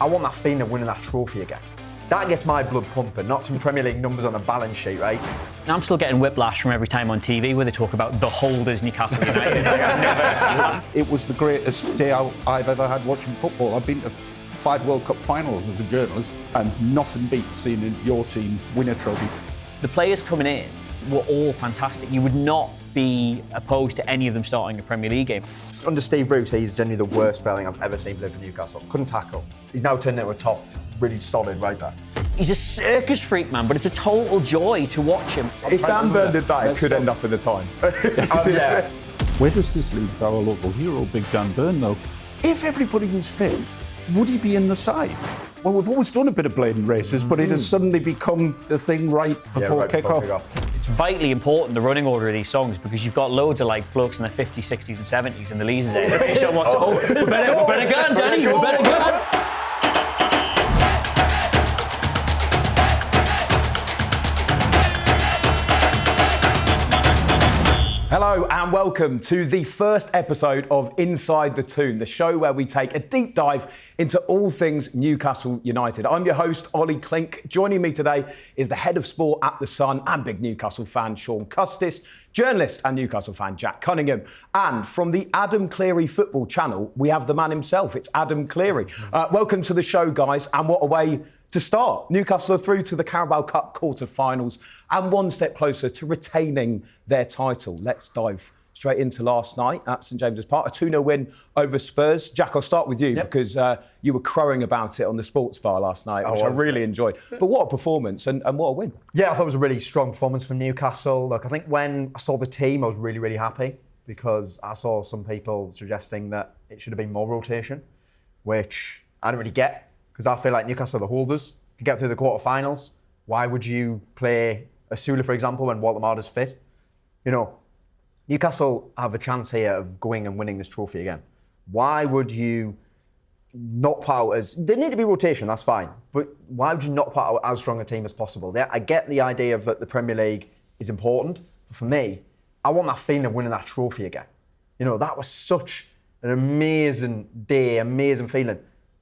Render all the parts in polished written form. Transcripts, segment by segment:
I want that feeling of winning that trophy again. That gets my blood pumping, not some Premier League numbers on a balance sheet, right? I'm still getting whiplash from every time on TV where they talk about the holders Newcastle United. It was the greatest day I've ever had watching football. I've been to 5 World Cup finals as a journalist, and nothing beats seeing your team win a trophy. The players coming in were all fantastic. You would not be opposed to any of them starting a Premier League game. Under Steve Bruce, he's genuinely the worst player I think I've ever seen play for Newcastle. Couldn't tackle. He's now turned into a top, really solid right back. He's a circus freak, man, but it's a total joy to watch him. If Dan Burn did that, it could end up in the time. Yeah. Where does this leave our local hero, Big Dan Burn, though? If everybody was fit, would he be in the side? Well, we've always done a bit of blading races, but it has suddenly become the thing right before kick-off. It's vitally important, the running order of these songs, because you've got loads of like blokes in their 50s, 60s and 70s in the Leazes area. They don't want to, we better go on, Danny, we better go on. Hello and welcome to the first episode of Inside the Toon, the show where we take a deep dive into all things Newcastle United. I'm your host, Olly Clink. Joining me today is the head of sport at The Sun and big Newcastle fan, Shaun Custis, journalist and Newcastle fan, Jack Cunningham. And from the Adam Clery football channel, we have the man himself. It's Adam Clery. Welcome to the show, guys. And what a way to start. Newcastle are through to the Carabao Cup quarter-finals and one step closer to retaining their title. Let's dive straight into last night at St James's Park. A 2-0 win over Spurs. Jack, I'll start with you because you were crowing about it on the sports bar last night, which I really enjoyed. But what a performance and what a win. Yeah, I thought it was a really strong performance from Newcastle. Look, I think when I saw the team, I was really, really happy because I saw some people suggesting that it should have been more rotation, which I don't really get. Because I feel like Newcastle are the holders, can get through the quarterfinals. Why would you play Osula, for example, when Walter Marder's fit? You know, Newcastle have a chance here of going and winning this trophy again. Why would you not put out as... There need to be rotation, that's fine. But why would you not put out as strong a team as possible? I get the idea of that the Premier League is important. But for me, I want that feeling of winning that trophy again. You know, that was such an amazing day, amazing feeling.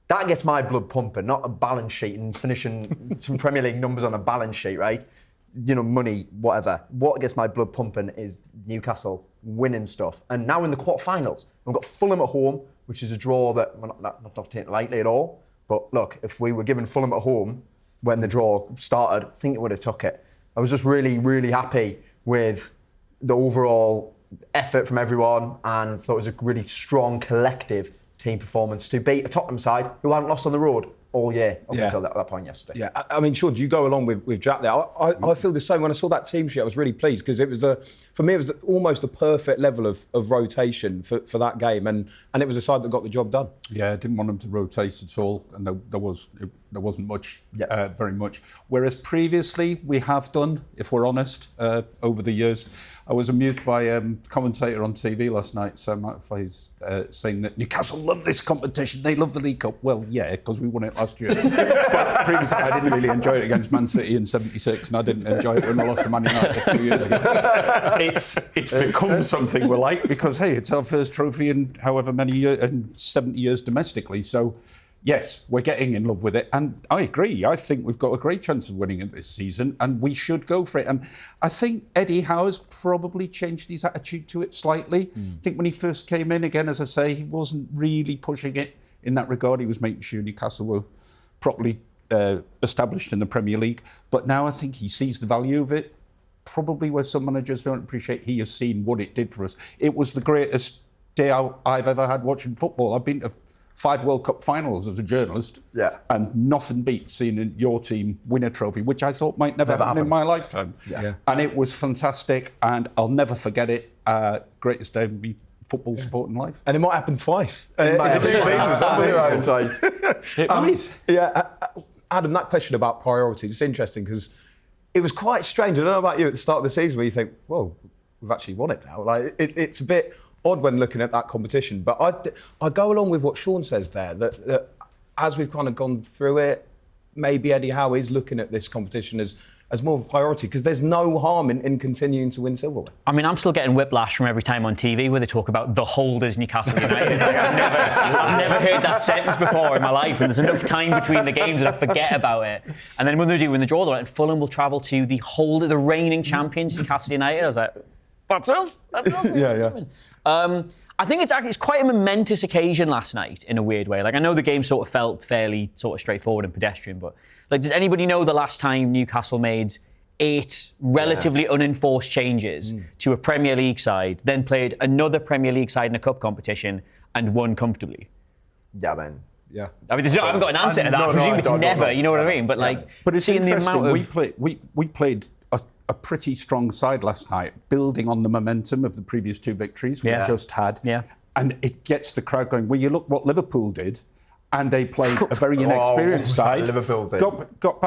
That gets my blood pumping, not a balance sheet and finishing some Premier League numbers on a balance sheet, right? You know, money, whatever. What gets my blood pumping is Newcastle winning stuff. And now in the quarterfinals, we've got Fulham at home, which is a draw that we're not taking lightly at all. But look, if we were given Fulham at home when the draw started, I think it would have took it. I was just really, really happy with the overall effort from everyone and thought it was a really strong collective team performance to beat a Tottenham side who hadn't lost on the road all year up until that point yesterday. Yeah, I mean, Shaun, do you go along with Jack there? I feel the same. When I saw that team sheet, I was really pleased because it was for me, it was almost the perfect level of rotation for that game, and it was a side that got the job done. Yeah, I didn't want them to rotate at all, and there wasn't much, very much. Whereas previously we have done, if we're honest, over the years. I was amused by a commentator on TV last night, Sam McAfee's saying that Newcastle love this competition, they love the League Cup. Well, yeah, because we won it last year. But previously I didn't really enjoy it against Man City in '76, and I didn't enjoy it when I lost to Man United 2 years ago. It's become something we like because, hey, it's our first trophy in however many years, and 70 years domestically. So, yes, we're getting in love with it. And I agree. I think we've got a great chance of winning it this season and we should go for it. And I think Eddie Howe's probably changed his attitude to it slightly. I think when he first came in, again, as I say, he wasn't really pushing it in that regard. He was making sure Newcastle were properly established in the Premier League. But now I think he sees the value of it, probably where some managers don't appreciate. He has seen what it did for us. It was the greatest day I've ever had watching football. I've been to 5 World Cup finals as a journalist, and nothing beats seeing your team win a trophy, which I thought might never happen in my lifetime. And it was fantastic, and I'll never forget it. Greatest day of my football sport in life. And it might happen twice. It might happen twice. It might. Adam, that question about priorities, it's interesting because it was quite strange. I don't know about you at the start of the season where you think, whoa, we've actually won it now. Like it's a bit odd when looking at that competition. But I go along with what Shaun says there, that as we've kind of gone through it, maybe Eddie Howe is looking at this competition as as more of a priority? Because there's no harm in continuing to win silverware. I mean, I'm still getting whiplash from every time on TV where they talk about the holders Newcastle United. Like, I've never heard that sentence before in my life, and there's enough time between the games that I forget about it. And then when they do win the draw, they're like, Fulham will travel to the reigning champions, Newcastle United. I was like, that's us. That's us. Yeah. I think it's quite a momentous occasion last night in a weird way. Like, I know the game sort of felt fairly sort of straightforward and pedestrian, but like, does anybody know the last time Newcastle made 8 relatively unenforced changes to a Premier League side, then played another Premier League side in a cup competition and won comfortably? Yeah, man. Yeah. I mean, I haven't got an answer to that. I presume it's never. You know what I mean? But like, but it's seeing the interesting. amount of We played a pretty strong side last night, building on the momentum of the previous 2 victories we just had. Yeah. And it gets the crowd going. Well, you look what Liverpool did, and they played a very inexperienced side. Liverpool did. Got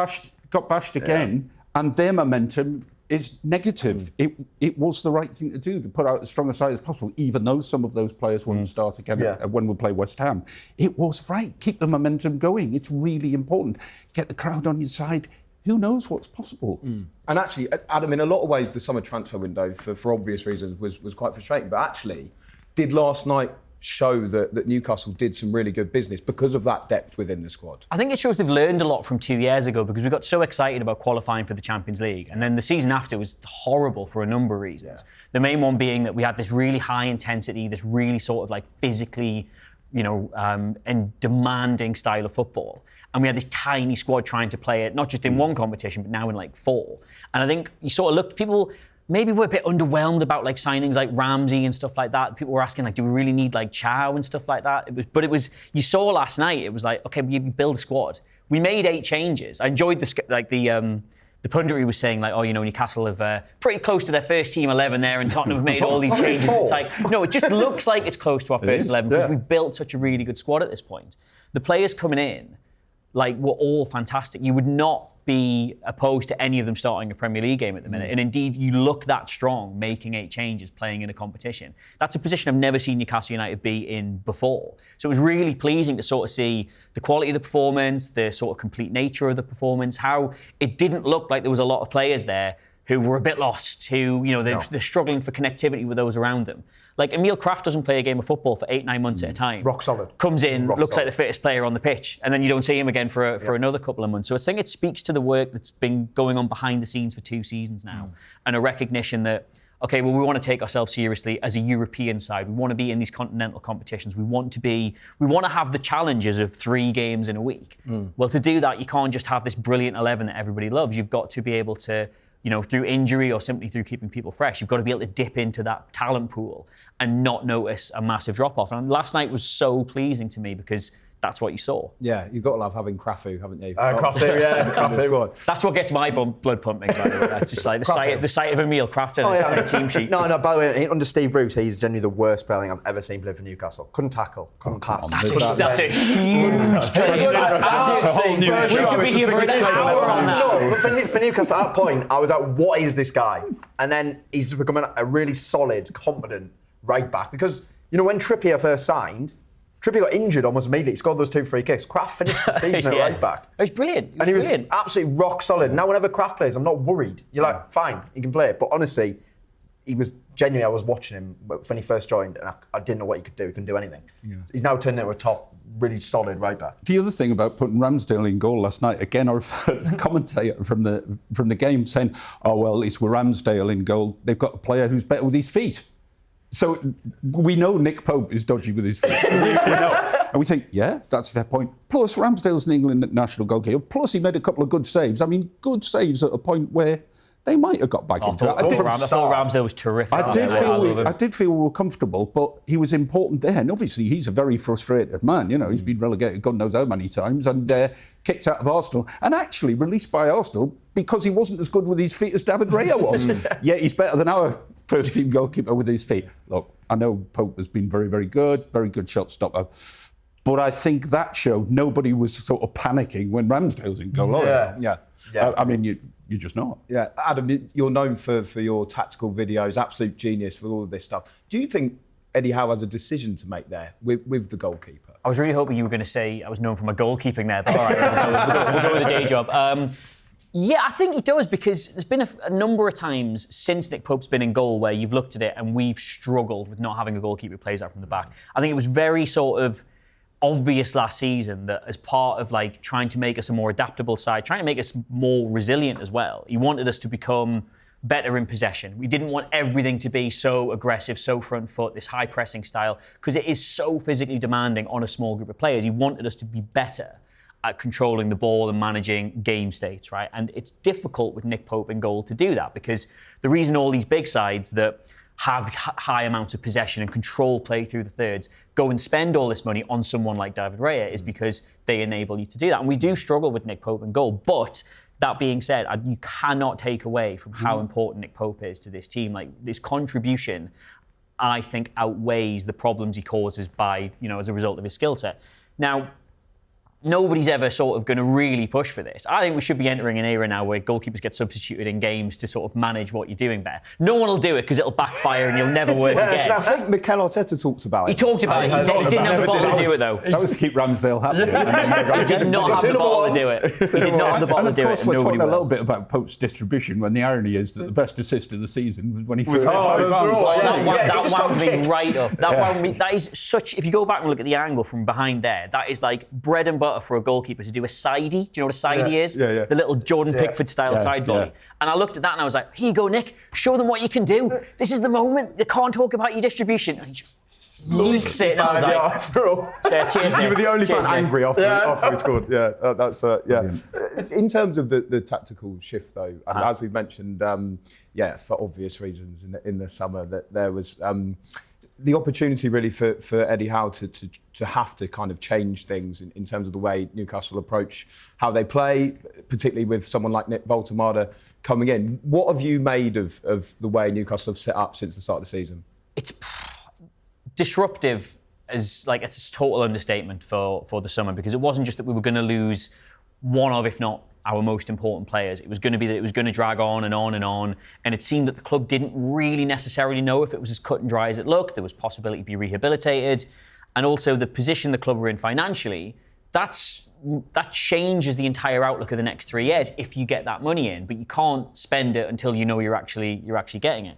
bashed again, and their momentum is negative. It was the right thing to do, to put out as strong a side as possible, even though some of those players wouldn't start again when we play West Ham. It was right. Keep the momentum going. It's really important. Get the crowd on your side. Who knows what's possible? And actually, Adam, in a lot of ways, the summer transfer window, for obvious reasons, was quite frustrating. But actually, did last night show that Newcastle did some really good business because of that depth within the squad? I think it shows they've learned a lot from 2 years ago, because we got so excited about qualifying for the Champions League, and then the season after was horrible for a number of reasons. The main one being that we had this really high intensity, this really sort of like physically, and demanding style of football. And we had this tiny squad trying to play it, not just in one competition, but now in like 4. And I think you sort of looked, people maybe were a bit underwhelmed about like signings like Ramsey and stuff like that. People were asking, like, do we really need like Chow and stuff like that? You saw last night, it was like, okay, we build a squad. We made 8 changes. I enjoyed the punditry was saying, like, Newcastle have pretty close to their first team 11 there, and Tottenham have made all these changes. It's like, no, it just looks like it's close to our first 11 because we've built such a really good squad at this point. The players coming in, like, were all fantastic. You would not be opposed to any of them starting a Premier League game at the minute. And indeed, you look that strong, making 8 changes, playing in a competition. That's a position I've never seen Newcastle United be in before. So it was really pleasing to sort of see the quality of the performance, the sort of complete nature of the performance, how it didn't look like there was a lot of players there who were a bit lost, who, they're struggling for connectivity with those around them. Like, Emil Kraft doesn't play a game of football for 8-9 months at a time. Rock solid. Comes in, looks like the fittest player on the pitch, and then you don't see him again for another couple of months. So I think it speaks to the work that's been going on behind the scenes for 2 seasons now, and a recognition that, okay, well, we want to take ourselves seriously as a European side. We want to be in these continental competitions. We want to have the challenges of 3 games in a week. Well, to do that, you can't just have this brilliant 11 that everybody loves. You've got to be able to, through injury or simply through keeping people fresh, you've got to be able to dip into that talent pool and not notice a massive drop-off. And last night was so pleasing to me because that's what you saw. Yeah, you've got to love having Krafu, haven't you? Krafu, yeah. Krafu. That's what gets my blood pumping. That's just like the sight of Emil Kraft on a team sheet. No, by the way, under Steve Bruce, he's genuinely the worst player I think I've ever seen play for Newcastle. Couldn't tackle, couldn't pass. That's a huge case. We could be here for an hour on that. No, but for Newcastle, at that point, I was like, what is this guy? And then he's becoming a really solid, competent right back. Because, when Trippier first signed, Trippier got injured almost immediately. He scored those 2 free kicks. Kraft finished the season at right back. It was brilliant. He was absolutely rock solid. Now, whenever Kraft plays, I'm not worried. You're like, fine, he can play it. But honestly, he was genuinely, I was watching him when he first joined, and I didn't know what he could do. He couldn't do anything. Yeah. He's now turned into a top, really solid right back. The other thing about putting Ramsdale in goal last night, again, our commentator from the game saying, oh, well, it's with Ramsdale in goal. They've got a player who's better with his feet. So we know Nick Pope is dodgy with his feet. we know. And we think, yeah, that's a fair point. Plus, Ramsdale's an England national goalkeeper. Plus, he made a couple of good saves. I mean, good saves at a point where they might have got back into it. I thought Ramsdale was terrific. I did feel we were comfortable, but he was important there. And obviously, he's a very frustrated man. He's been relegated God knows how many times and kicked out of Arsenal. And actually released by Arsenal because he wasn't as good with his feet as David Raya was. Yet he's better than our first-team goalkeeper with his feet. Look, I know Pope has been very, very good shot stopper. But I think that showed nobody was sort of panicking when Ramsdale's in goal. Yeah. I mean, you're just not. Yeah, Adam, you're known for your tactical videos, absolute genius with all of this stuff. Do you think Eddie Howe has a decision to make there with the goalkeeper? I was really hoping you were going to say I was known for my goalkeeping there, but all right, we'll go with the day job. Yeah, I think he does, because there's been a number of times since Nick Pope's been in goal where you've looked at it and we've struggled with not having a goalkeeper who plays out from the back. I think it was very sort of obvious last season that as part of like trying to make us a more adaptable side, trying to make us more resilient as well, he wanted us to become better in possession. We didn't want everything to be so aggressive, so front foot, this high pressing style, because it is so physically demanding on a small group of players. He wanted us to be better at controlling the ball and managing game states, right? And it's difficult with Nick Pope in goal to do that, because the reason all these big sides that have high amounts of possession and control play through the thirds go and spend all this money on someone like David Raya is because they enable you to do that. And we do struggle with Nick Pope in goal, but that being said, you cannot take away from how important Nick Pope is to this team. Like, this contribution, I think, outweighs the problems he causes by, as a result of his skill set. Now, nobody's ever sort of going to really push for this. I think we should be entering an era now where goalkeepers get substituted in games to sort of manage what you're doing better. No one will do it because it'll backfire and you'll never work again. I think Mikel Arteta talks about it. He talked about it. He didn't have the ball to do it, though. That was to keep Ramsdale happy. He did not have the ball to do it. He did not have the ball to do it. And of course, we're talking a little bit about Pope's distribution, when the irony is that the best assist of the season was when he threw it. That wound me right up. That is such... If you go back and look at the angle from behind there, that is like bread and butter for a goalkeeper to do a sidey. Do you know what a sidey is? Yeah. The little Jordan Pickford style side volley. And I looked at that and I was like, here you go, Nick. Show them what you can do. This is the moment. They can't talk about your distribution. And he just leaks it. And I was like, cheers, Nick. You were the only fan angry after we scored. Yeah, In terms of the tactical shift, though, as we've mentioned, for obvious reasons in the summer, that there was the opportunity really for Eddie Howe to have to kind of change things in terms of the way Newcastle approach how they play, particularly with someone like Nick Voltemade coming in. What have you made of the way Newcastle have set up since the start of the season? It's disruptive, it's a total understatement for the summer, because it wasn't just that we were going to lose one of, if not our most important players. It was going to be that it was going to drag on and on and on. And it seemed that the club didn't really necessarily know if it was as cut and dry as it looked. There was possibility to be rehabilitated. And also the position the club were in financially, that changes the entire outlook of the next 3 years if you get that money in. But you can't spend it until you know you're actually getting it.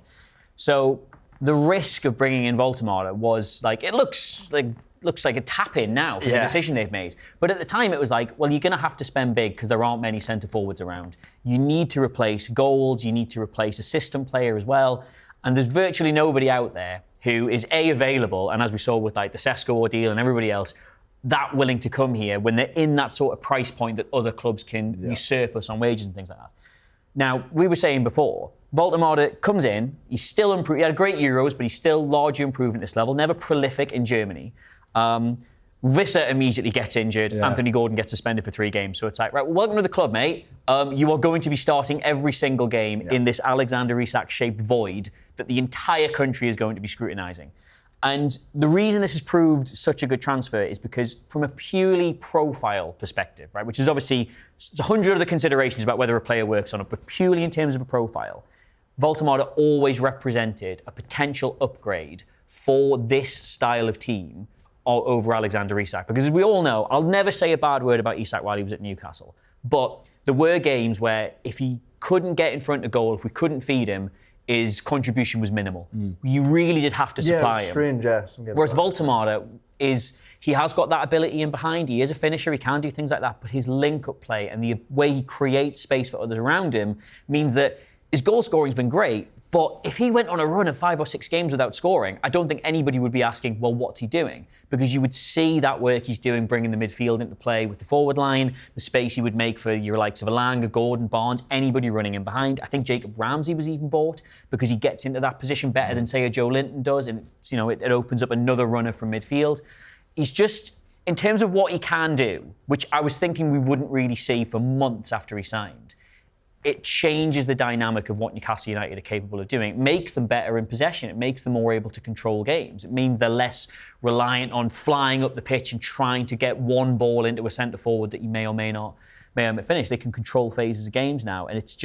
So the risk of bringing in Voltemade was like, it looks like a tap-in now for the decision they've made. But at the time, it was like, well, you're going to have to spend big because there aren't many centre-forwards around. You need to replace goals. You need to replace a system player as well. And there's virtually nobody out there who is, A, available, and as we saw with like the Sesko ordeal and everybody else, that willing to come here when they're in that sort of price point that other clubs can usurp us on wages and things like that. Now, we were saying before, Voltemade comes in, he's still improved. He had great Euros, but he's still largely improved at this level, never prolific in Germany. Visser immediately gets injured. Anthony Gordon gets suspended for 3 games. So it's like, right, well, welcome to the club, mate. You are going to be starting every single game in this Alexander Isak-shaped void that the entire country is going to be scrutinising. And the reason this has proved such a good transfer is because from a purely profile perspective, right, which is obviously 100 other considerations about whether a player works or not, but purely in terms of a profile, Voltemade always represented a potential upgrade for this style of team over Alexander Isak. Because as we all know, I'll never say a bad word about Isak while he was at Newcastle, but there were games where if he couldn't get in front of goal, if we couldn't feed him, his contribution was minimal. You really did have to supply him. Strange, Whereas Voltemade he has got that ability in behind. He is a finisher. He can do things like that. But his link-up play and the way he creates space for others around him means that his goal scoring's been great. But if he went on a run of 5 or 6 games without scoring, I don't think anybody would be asking, well, what's he doing? Because you would see that work he's doing, bringing the midfield into play with the forward line, the space he would make for your likes of Elanga, Gordon, Barnes, anybody running in behind. I think Jacob Ramsey was even bought because he gets into that position better than, say, a Joe Linton does, and it opens up another runner from midfield. He's just, in terms of what he can do, which I was thinking we wouldn't really see for months after he signed, it changes the dynamic of what Newcastle United are capable of doing. It makes them better in possession. It makes them more able to control games. It means they're less reliant on flying up the pitch and trying to get one ball into a centre forward that you may or may not finish. They can control phases of games now, and it's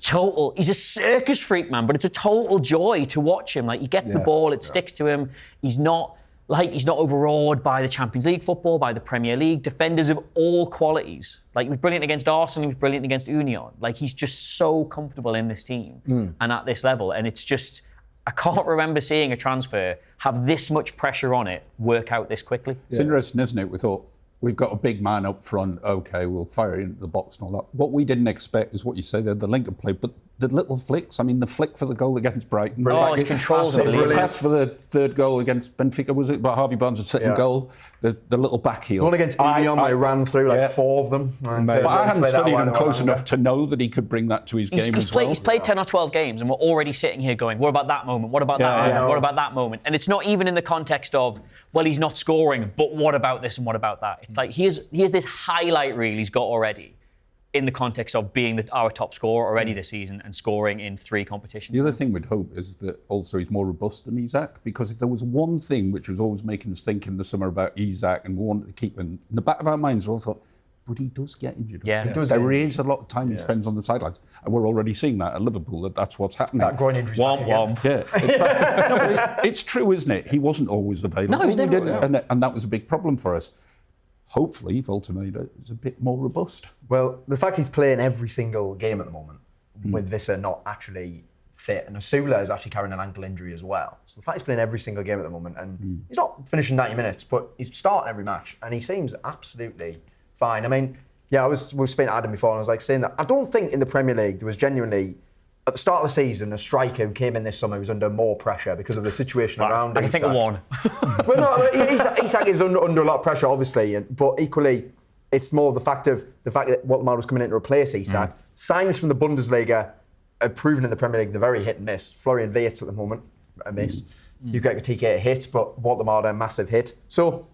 total. He's a circus freak, man, but it's a total joy to watch him. Like, he gets the ball, it sticks to him. He's not Like, he's not overawed by the Champions League football, by the Premier League. Defenders of all qualities. Like, he was brilliant against Arsenal, he was brilliant against Union. Like, he's just so comfortable in this team and at this level. And it's just, I can't remember seeing a transfer have this much pressure on it work out this quickly. It's interesting, isn't it? We thought, we've got a big man up front, OK, we'll fire into the box and all that. What we didn't expect is what you say there, the link of play, but the little flicks. I mean, the flick for the goal against Brighton. Oh, his controls are brilliant. The pass for the third goal against Benfica, was it? But Harvey Barnes was sitting goal. The little back heel. One against Union, I ran through like 4 of them. But I hadn't studied him close enough to know that he could bring that to his game as well. He's played 10 or 12 games and we're already sitting here going, what about that moment? What about that moment? What about that moment? And it's not even in the context of, well, he's not scoring, but what about this and what about that? It's like, he has this highlight reel he's got already in the context of being our top scorer already this season and scoring in 3 competitions. The other thing we'd hope is that also he's more robust than Isak, because if there was one thing which was always making us think in the summer about Isak and we wanted to keep him in the back of our minds, we all thought, but he does get injured. Yeah. There is a lot of time he spends on the sidelines. And we're already seeing that at Liverpool, that's what's happening. That groin injury. Yeah. It's true, isn't it? He wasn't always available. No, he was never. And that was a big problem for us. Hopefully, Voltemade is a bit more robust. Well, the fact he's playing every single game at the moment, with Visser not actually fit, and Osula is actually carrying an ankle injury as well. So the fact he's playing every single game at the moment, and he's not finishing 90 minutes, but he's starting every match, and he seems absolutely fine. I mean, we were speaking to Adam before, and I was like saying that I don't think in the Premier League there was genuinely, at the start of the season, a striker who came in this summer who was under more pressure because of the situation around him. I can think of one. Well, no, Isak is under a lot of pressure, obviously, but equally, it's more the fact that Waldemar was coming in to replace Isak. Signings from the Bundesliga are proven in the Premier League they're very hit and miss. Florian Wirtz at the moment, a miss. You get TK a hit, but Waldemar a massive hit. So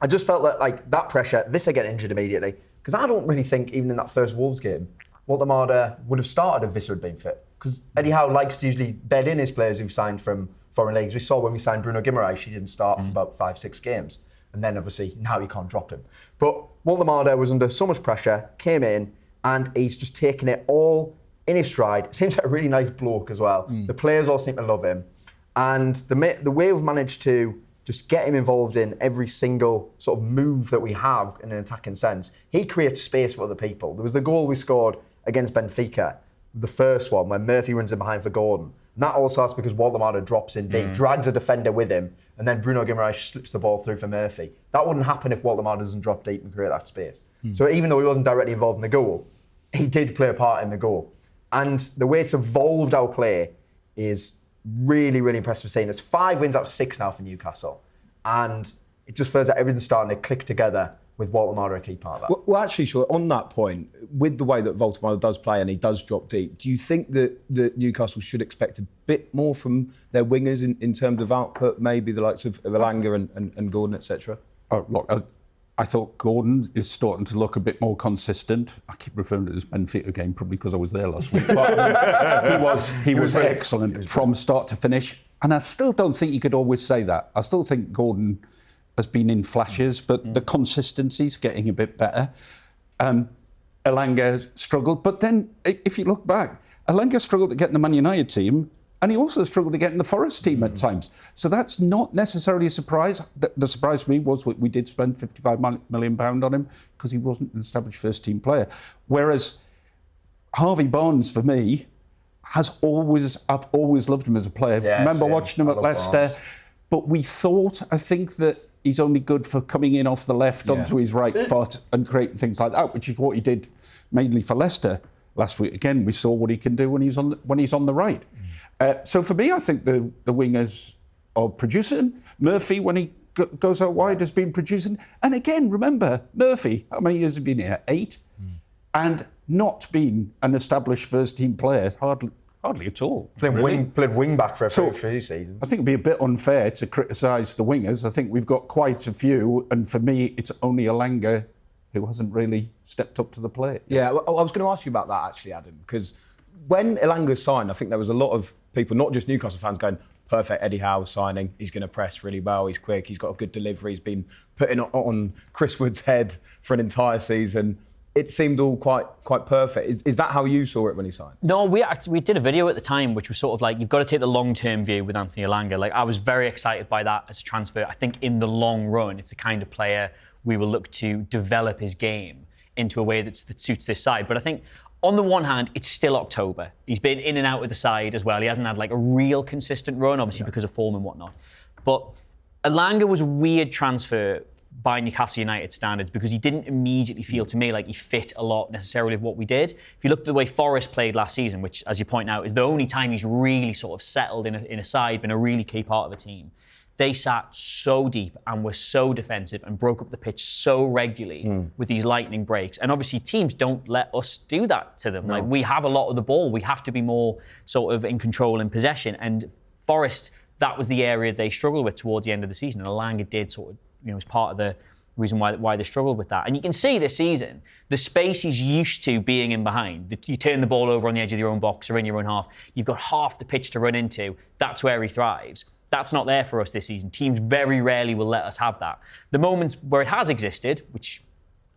I just felt that that pressure, Visser getting injured immediately, because I don't really think even in that first Wolves game, Waldemar would have started if Visser had been fit. Because Eddie Howe likes to usually bed in his players who've signed from foreign leagues. We saw when we signed Bruno Guimaraes, he didn't start for about 5-6 games. And then obviously now you can't drop him. But Waldemar was under so much pressure, came in, and he's just taken it all in his stride. Seems like a really nice bloke as well. The players all seem to love him. And the way we've managed to just get him involved in every single sort of move that we have in an attacking sense, he creates space for other people. There was the goal we scored against Benfica, the first one, where Murphy runs in behind for Gordon. And that all starts because Waldemar drops in deep, drags a defender with him, and then Bruno Guimaraes slips the ball through for Murphy. That wouldn't happen if Waldemar doesn't drop deep and create that space. So even though he wasn't directly involved in the goal, he did play a part in the goal. And the way it's evolved our play is really, really impressive seeing. It's 5 wins out of 6 now for Newcastle. And it just feels like everything's starting to click together with Waldemar a key part of that. Well, actually, Shaun, on that point, with the way that Waldemar does play and he does drop deep, do you think that Newcastle should expect a bit more from their wingers in terms of output, maybe the likes of Elanga and Gordon, etc.? Oh, look, I thought Gordon is starting to look a bit more consistent. I keep referring to this Benfica game, probably because I was there last week. But he was excellent from start to finish. And I still don't think you could always say that. I still think Gordon has been in flashes, but the consistency's getting a bit better. Elanga struggled, but then if you look back, Elanga struggled to get in the Man United team, and he also struggled to get in the Forest team at times. So that's not necessarily a surprise. The surprise to me was we did spend £55 million on him because he wasn't an established first-team player. Whereas Harvey Barnes, for me, I've always loved him as a player. Yeah, remember watching him at Leicester, Barnes. but I think that he's only good for coming in off the left onto his right foot and creating things like that, which is what he did mainly for Leicester last week. Again, we saw what he can do when he's on the right. So for me, I think the wingers are producing. Murphy, when he goes out wide, has been producing. And again, remember, Murphy, how many years has he been here? 8? And not been an established first-team player, hardly at all. Played wing back for a few seasons. I think it'd be a bit unfair to criticise the wingers. I think we've got quite a few, and for me, it's only Elanga who hasn't really stepped up to the plate. Yeah, well, I was going to ask you about that actually, Adam, because when Elanga signed, I think there was a lot of people, not just Newcastle fans, going, perfect, Eddie Howe signing, he's going to press really well, he's quick, he's got a good delivery, he's been putting on Chris Wood's head for an entire season. it seemed all quite perfect. Is that how you saw it when he signed? No, we did a video at the time which was sort of like, you've got to take the long-term view with Anthony Elanga. Like, I was very excited by that as a transfer. I think in the long run, it's the kind of player we will look to develop his game into a way that suits this side. But I think on the one hand, it's still October. He's been in and out of the side as well. He hasn't had like a real consistent run, obviously because of form and whatnot. But Elanga was a weird transfer by Newcastle United standards because he didn't immediately feel to me like he fit a lot necessarily of what we did. If you look at the way Forrest played last season, which, as you point out, is the only time he's really sort of settled in a side, been a really key part of a team. They sat so deep and were so defensive and broke up the pitch so regularly with these lightning breaks. And obviously teams don't let us do that to them. No. Like, we have a lot of the ball. We have to be more sort of in control and possession. And Forrest, that was the area they struggled with towards the end of the season. And Elanga did sort of, was part of the reason why they struggled with that. And you can see this season, the space he's used to being in behind. You turn the ball over on the edge of your own box or in your own half. You've got half the pitch to run into. That's where he thrives. That's not there for us this season. Teams very rarely will let us have that. The moments where it has existed, which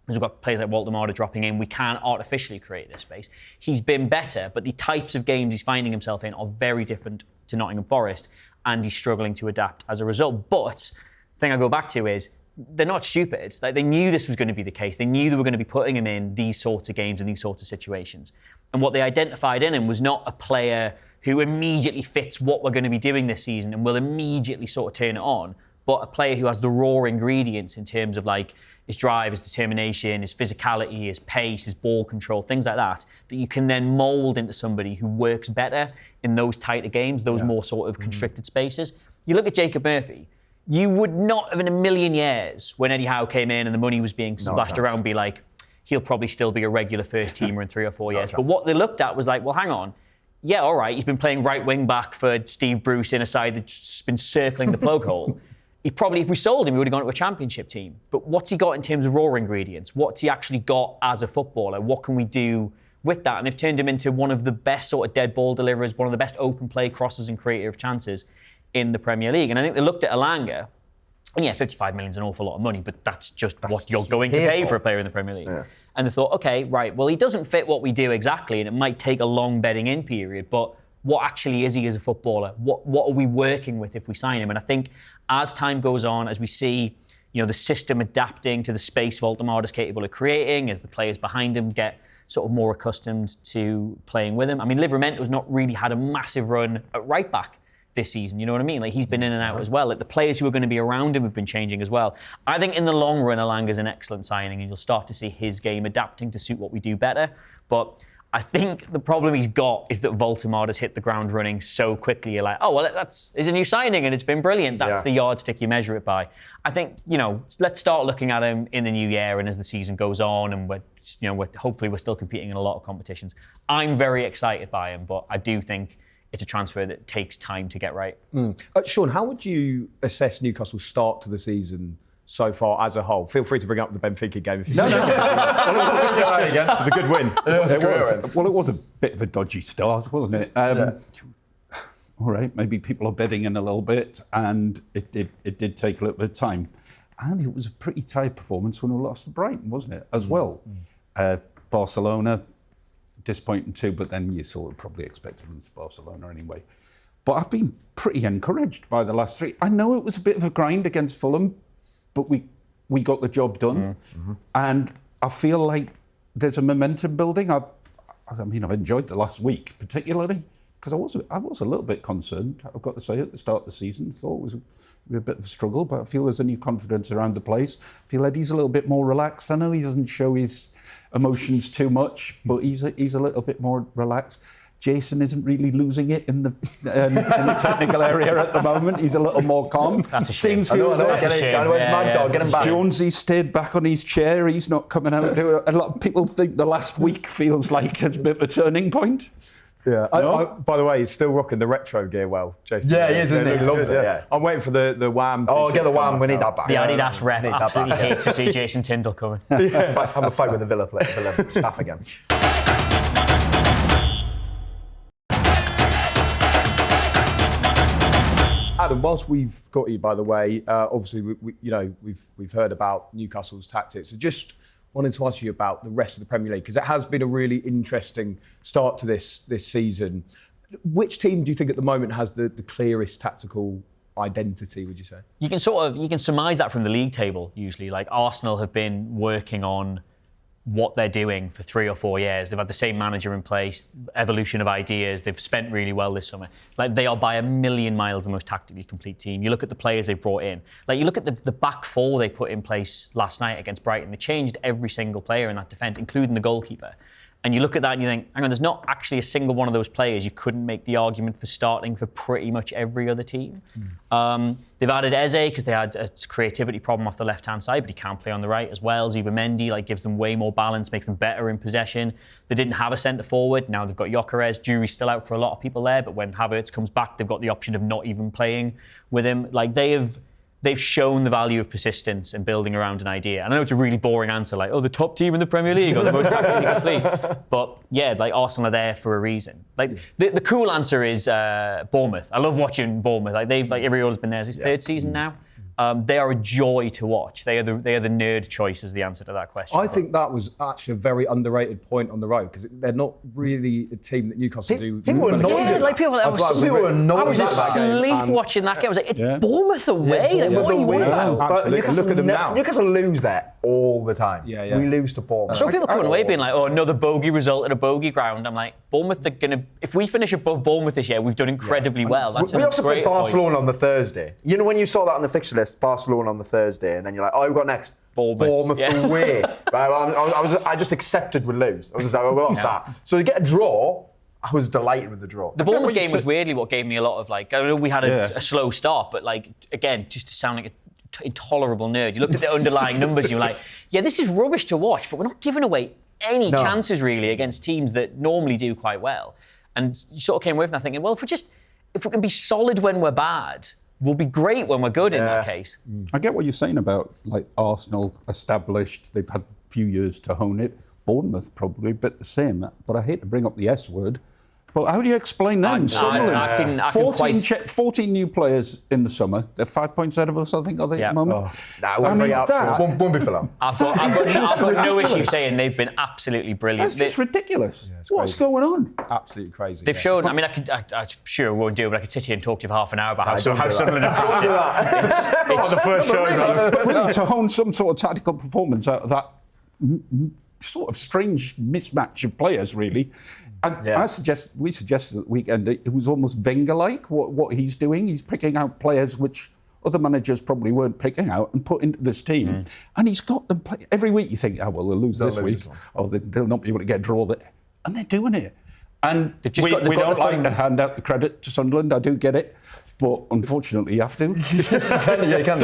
as we've got players like Waldemar dropping in, we can artificially create this space. He's been better, but the types of games he's finding himself in are very different to Nottingham Forest, and he's struggling to adapt as a result. But the thing I go back to is, they're not stupid. Like, they knew this was going to be the case. They knew they were going to be putting him in these sorts of games and these sorts of situations. And what they identified in him was not a player who immediately fits what we're going to be doing this season and will immediately sort of turn it on, but a player who has the raw ingredients in terms of like his drive, his determination, his physicality, his pace, his ball control, things like that you can then mould into somebody who works better in those tighter games, those more sort of constricted spaces. You look at Jacob Murphy, you would not have in a million years, when Eddie Howe came in and the money was being splashed around, be like, he'll probably still be a regular first teamer in 3 or 4 years. But what they looked at was like, well, hang on. Yeah, all right, he's been playing right wing back for Steve Bruce in a side that's been circling the plug hole. He probably, if we sold him, he would have gone to a championship team. But what's he got in terms of raw ingredients? What's he actually got as a footballer? What can we do with that? And they've turned him into one of the best sort of dead ball deliverers, one of the best open play crosses and creative chances in the Premier League. And I think they looked at Elanga, and yeah, 55 million is an awful lot of money, but that's what you're going to pay for a player in the Premier League. Yeah. And they thought, okay, right, well, he doesn't fit what we do exactly, and it might take a long bedding in period, but what actually is he as a footballer? What are we working with if we sign him? And I think as time goes on, as we see, the system adapting to the space Waldemar is capable of creating, as the players behind him get sort of more accustomed to playing with him. I mean, Livramento's not really had a massive run at right back this season, you know what I mean? Like, he's been in and out as well. Like, the players who are going to be around him have been changing as well. I think in the long run, Elanga's an excellent signing, and you'll start to see his game adapting to suit what we do better. But I think the problem he's got is that Waldemar has hit the ground running so quickly. You're like, oh, well, it's a new signing and it's been brilliant. That's the yardstick you measure it by. I think, let's start looking at him in the new year, and as the season goes on, and hopefully we're still competing in a lot of competitions. I'm very excited by him, but I do think it's a transfer that takes time to get right. Shaun, how would you assess Newcastle's start to the season so far as a whole? Feel free to bring up the Benfica game if you want. It was a good win. Well, it was a bit of a dodgy start, wasn't it? All right, maybe people are betting in a little bit, and it did take a little bit of time. And it was a pretty tight performance when we lost to Brighton, wasn't it, as well? Barcelona, disappointing too, but then you sort of probably expected them to Barcelona anyway. But I've been pretty encouraged by the last 3. I know it was a bit of a grind against Fulham, but we got the job done. And I feel like there's a momentum building. I've enjoyed the last week, particularly, because I was a little bit concerned, I've got to say, at the start of the season. Thought it was a bit of a struggle, but I feel there's a new confidence around the place. I feel like he's a little bit more relaxed. I know he doesn't show his emotions too much, but he's a little bit more relaxed. Jason isn't really losing it in the technical area at the moment. He's a little more calm. That's a shame. Get him back. Jonesy stayed back on his chair. He's not coming out. A lot of people think the last week feels like a bit of a turning point. Yeah. By the way, he's still rocking the retro gear well, Jason. Yeah, he is, isn't he? He loves it. Yeah. I'm waiting for the Wham. Oh, get the Wham. We need that back. The Adidas rep absolutely hates to see Jason Tyndall coming. Have a fight with the Villa staff again. Adam, whilst we've got you, by the way, obviously we've heard about Newcastle's tactics. So just wanted to ask you about the rest of the Premier League, because it has been a really interesting start to this season. Which team do you think at the moment has the clearest tactical identity, would you say? You can surmise that from the league table usually. Like Arsenal have been working on what they're doing for 3 or 4 years. They've had the same manager in place, evolution of ideas. They've spent really well this summer. Like they are by a million miles the most tactically complete team. You look at the players they've brought in. Like you look at the back four they put in place last night against Brighton. They changed every single player in that defence, including the goalkeeper. And you look at that and you think, hang on, there's not actually a single one of those players you couldn't make the argument for starting for pretty much every other team. They've added Eze because they had a creativity problem off the left-hand side, but he can't play on the right as well. Zubimendi gives them way more balance, makes them better in possession. They didn't have a centre-forward. Now they've got Gyökeres. Jury's still out for a lot of people there, but when Havertz comes back, they've got the option of not even playing with him. Like they've shown the value of persistence and building around an idea. And I know it's a really boring answer, like, the top team in the Premier League or the most tactically complete. But yeah, Arsenal are there for a reason. The cool answer is Bournemouth. I love watching Bournemouth. Iriola's been there. It's his third season now. They are a joy to watch. They are the nerd choice is the answer to that question. I think that was actually a very underrated point on the road, because they're not really a team that Newcastle do. People were annoyed. I was asleep watching that game. I was like, it's Bournemouth away. What are you on about? Absolutely. Look at them now. Newcastle lose there all the time. Yeah. We lose to Bournemouth. I saw people coming away being like, another bogey result at a bogey ground. I'm like, Bournemouth are going to... If we finish above Bournemouth this year, we've done incredibly well. That's we also played Barcelona point. On the Thursday. You know when you saw that on the fixture list, Barcelona on the Thursday, and then you're like, we've got next. Bournemouth away. Right, I just accepted we'd lose. I was just like, we lost that. So to get a draw, I was delighted with the draw. The Bournemouth game was weirdly what gave me a lot of I know we had a slow start, but again, just to sound like an intolerable nerd, you looked at the underlying numbers and you're like, this is rubbish to watch, but we're not giving away any chances really against teams that normally do quite well. And you sort of came away from that thinking, well, if we can be solid when we're bad, we'll be great when we're good in that case. I get what you're saying about Arsenal established, they've had a few years to hone it. Bournemouth probably a bit the same, but I hate to bring up the S word. But how do you explain them? 14 new players in the summer. They're 5 points ahead of us, I think, are they at the moment? Won't be for them. I've got no issue saying they've been absolutely brilliant. That's just ridiculous. What's going on? Absolutely crazy. They've shown. I mean, I'm sure it won't do, but I could sit here and talk to you for half an hour about how Sunderland have dropped it. It's the first show. But really, to hone some sort of tactical performance out of that sort of strange mismatch of players, really. And we suggested at the weekend that it was almost Wenger-like, what he's doing. He's picking out players which other managers probably weren't picking out and put into this team. And he's got them play. Every week you think, they'll lose this week. They'll not be able to get a draw there. And they're doing it. And we don't like to hand out the credit to Sunderland. I do get it. But unfortunately, you have to. You can't.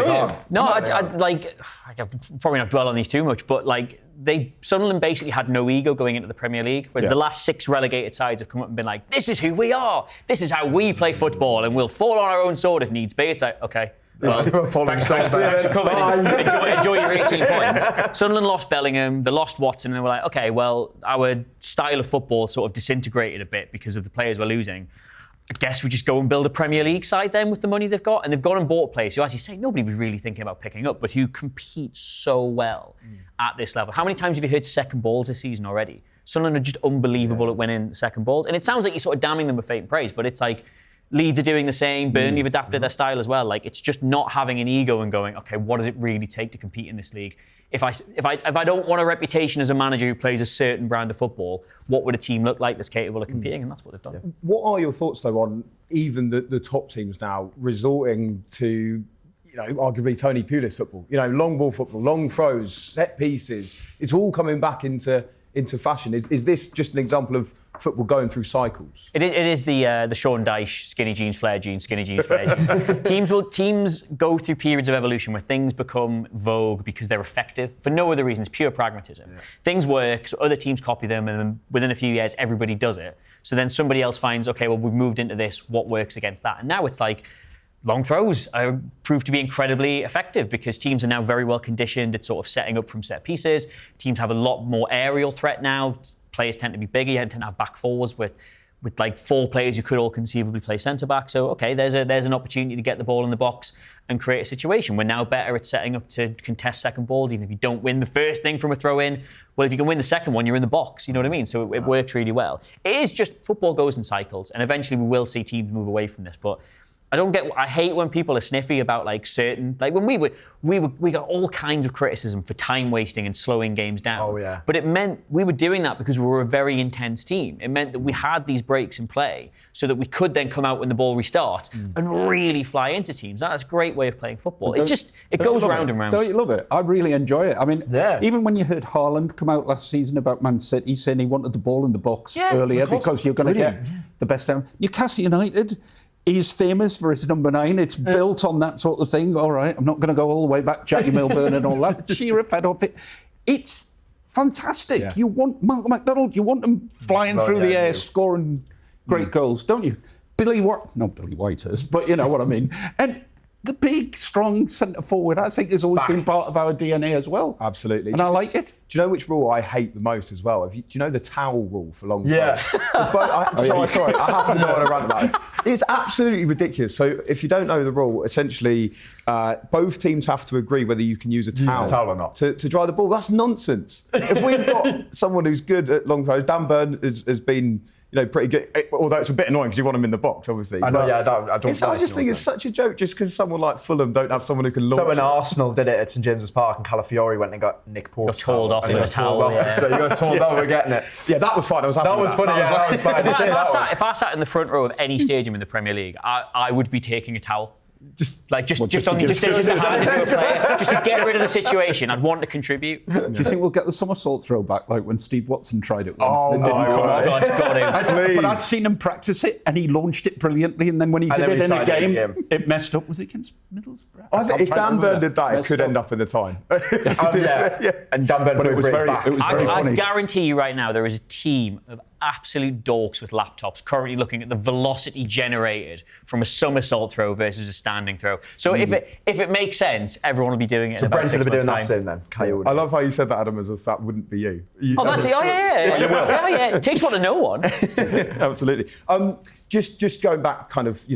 No, I probably not dwell on these too much, but Sunderland basically had no ego going into the Premier League, whereas the last 6 relegated sides have come up and been like, this is who we are, this is how we play football, and we'll fall on our own sword if needs be. It's like, okay, well, thanks for coming. Enjoy your 18 points. Sunderland lost Bellingham, they lost Watson, and they were like, okay, well, our style of football sort of disintegrated a bit because of the players we're losing. I guess we just go and build a Premier League side then with the money they've got. And they've gone and bought players who, as you say, nobody was really thinking about picking up, but who compete so well at this level. How many times have you heard second balls this season already? Sunderland are just unbelievable at winning second balls. And it sounds like you're sort of damning them with fate and praise, but it's like Leeds are doing the same, Burnley have adapted their style as well. It's just not having an ego and going, okay, what does it really take to compete in this league? If I don't want a reputation as a manager who plays a certain brand of football, what would a team look like that's capable of competing? And that's what they've done. What are your thoughts, though, on even the top teams now resorting to, arguably Tony Pulis football? Long ball football, long throws, set pieces. It's all coming back into fashion. Is this just an example of football going through cycles? It is the Sean Dyche skinny jeans, flare jeans, skinny jeans, flare jeans. Teams go through periods of evolution where things become vogue because they're effective for no other reason. It's pure pragmatism. Yeah. Things work, so other teams copy them, and then within a few years, everybody does it. So then somebody else finds, okay, well, we've moved into this. What works against that? And now it's like, long throws prove to be incredibly effective because teams are now very well conditioned at sort of setting up from set pieces. Teams have a lot more aerial threat now. Players tend to be bigger. You tend to have back fours with with like 4 players who could all conceivably play centre-back. So, okay, there's an opportunity to get the ball in the box and create a situation. We're now better at setting up to contest second balls, even if you don't win the first thing from a throw-in. Well, if you can win the second one, you're in the box. You know what I mean? So it works really well. It is just football goes in cycles, and eventually we will see teams move away from this. But I hate when people are sniffy about like certain, like when we got all kinds of criticism for time wasting and slowing games down. Oh, yeah. But it meant we were doing that because we were a very intense team. It meant that we had these breaks in play so that we could then come out when the ball restarts and really fly into teams. That's a great way of playing football. It goes round and round. Don't you love it? I really enjoy it. I mean, even when you heard Haaland come out last season about Man City saying he wanted the ball in the box earlier because you're going to get the best down. Newcastle United, he's famous for his number 9. It's built on that sort of thing. All right, I'm not going to go all the way back, Jackie Milburn and all that. Shearer fed off it. It's fantastic. Yeah. You want Mark McDonald, you want him flying through the air, scoring great goals, don't you? Not Billy Whitehurst, but you know what I mean. And the big, strong centre forward, I think, has always been part of our DNA as well. Absolutely. And I like it. Do you know which rule I hate the most as well? Do you know the towel rule for long Yeah. Sorry, I have to know what I rant about it. It's absolutely ridiculous. So if you don't know the rule, essentially both teams have to agree whether you can use a towel or not to dry the ball. That's nonsense. If we've got someone who's good at long throws, Dan Burn has been pretty good. Although it's a bit annoying because you want him in the box, obviously. I know, I don't. I just think it's such a joke just because someone like Fulham don't have someone who can launch. So when Arsenal did it at St James's Park and Calafiori went and got Nick Porter. Got told off with a towel. You got told off, we're getting it. Yeah, that was fine. I was happy That with was funny. That was fine. If I sat in the front row of any stadium in the Premier League, I would be taking a towel. Just to hand it to a player, just to get rid of the situation. I'd want to contribute. Do you think we'll get the somersault throw back like when Steve Watson tried it once? Oh, It didn't come out. God, got him. But I'd seen him practice it and he launched it brilliantly, and then when he did it in a game, it messed up. Was it against Middlesbrough? I think if Dan Burn did that, it could end up in the time. And Dan Burn, But it was very funny. I guarantee you right now there is a team of absolute dorks with laptops currently looking at the velocity generated from a somersault throw versus a standing throw. So if it makes sense, everyone will be doing it. So in about Brentford 6 will be doing that months' time. soon then. I love how you said that, Adam, as if that wouldn't be you. That's it. Oh yeah. It takes one to know one. Absolutely. Just going back, kind of,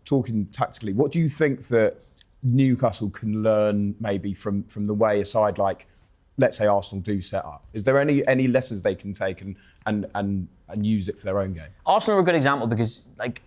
talking tactically. What do you think that Newcastle can learn maybe from the way a side like, let's say, Arsenal do set up? Is there any lessons they can take and use it for their own game? Arsenal are a good example because, like,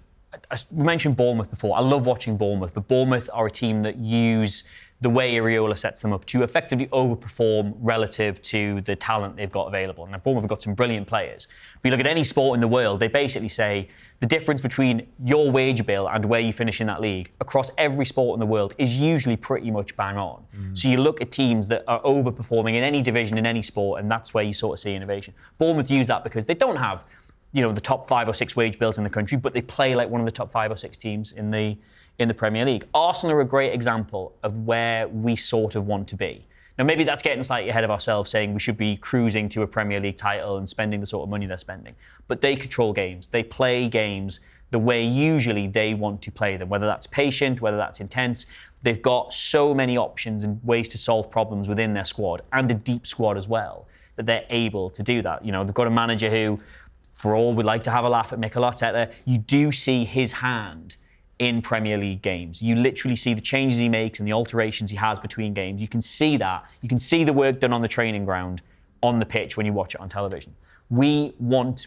we mentioned Bournemouth before. I love watching Bournemouth, but Bournemouth are a team that use the way Areola sets them up to effectively overperform relative to the talent they've got available. Now, Bournemouth have got some brilliant players. If you look at any sport in the world, they basically say the difference between your wage bill and where you finish in that league across every sport in the world is usually pretty much bang on. So you look at teams that are overperforming in any division, in any sport, and that's where you sort of see innovation. Bournemouth use that because they don't have, the top 5 or 6 wage bills in the country, but they play like one of the top 5 or 6 teams in the Premier League. Arsenal are a great example of where we sort of want to be. Now, maybe that's getting slightly ahead of ourselves, saying we should be cruising to a Premier League title and spending the sort of money they're spending. But they control games. They play games the way usually they want to play them, whether that's patient, whether that's intense. They've got so many options and ways to solve problems within their squad, and a deep squad as well, that they're able to do that. They've got a manager who, for all we'd like to have a laugh at Mikel Arteta, you do see his hand in Premier League games. You literally see the changes he makes and the alterations he has between games. You can see that. You can see the work done on the training ground, on the pitch when you watch it on television. We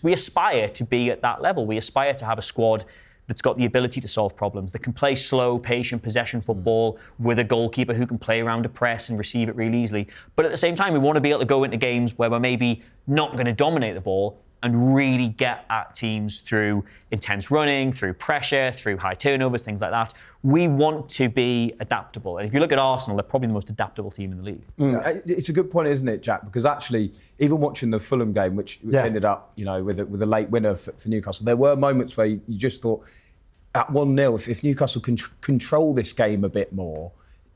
aspire to be at that level. We aspire to have a squad that's got the ability to solve problems, that can play slow, patient possession football with a goalkeeper who can play around a press and receive it really easily. But at the same time, we want to be able to go into games where we're maybe not going to dominate the ball and really get at teams through intense running, through pressure, through high turnovers, things like that. We want to be adaptable. And if you look at Arsenal, they're probably the most adaptable team in the league. It's a good point, isn't it, Jack? Because actually, even watching the Fulham game, which ended up, with a late winner for Newcastle, there were moments where you just thought, at 1-0, if Newcastle can control this game a bit more,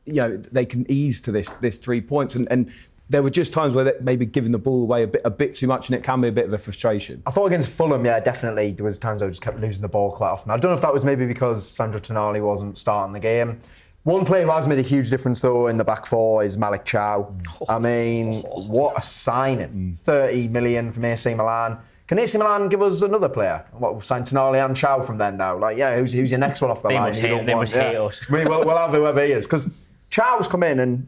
they can ease to this 3 points. And there were just times where they maybe giving the ball away a bit too much, and it can be a bit of a frustration. I thought against Fulham, definitely there was times I just kept losing the ball quite often. I don't know if that was maybe because Sandro Tonali wasn't starting the game, One player who has made a huge difference, though, in the back four is Malik Chow. I mean, what a signing. 30 million from AC Milan. Can AC Milan give us another player? What, we've signed Tonali and Chow from then now. Like, yeah, who's your next one off the line? They must hate us. We'll have whoever he is. Because Chow's come in and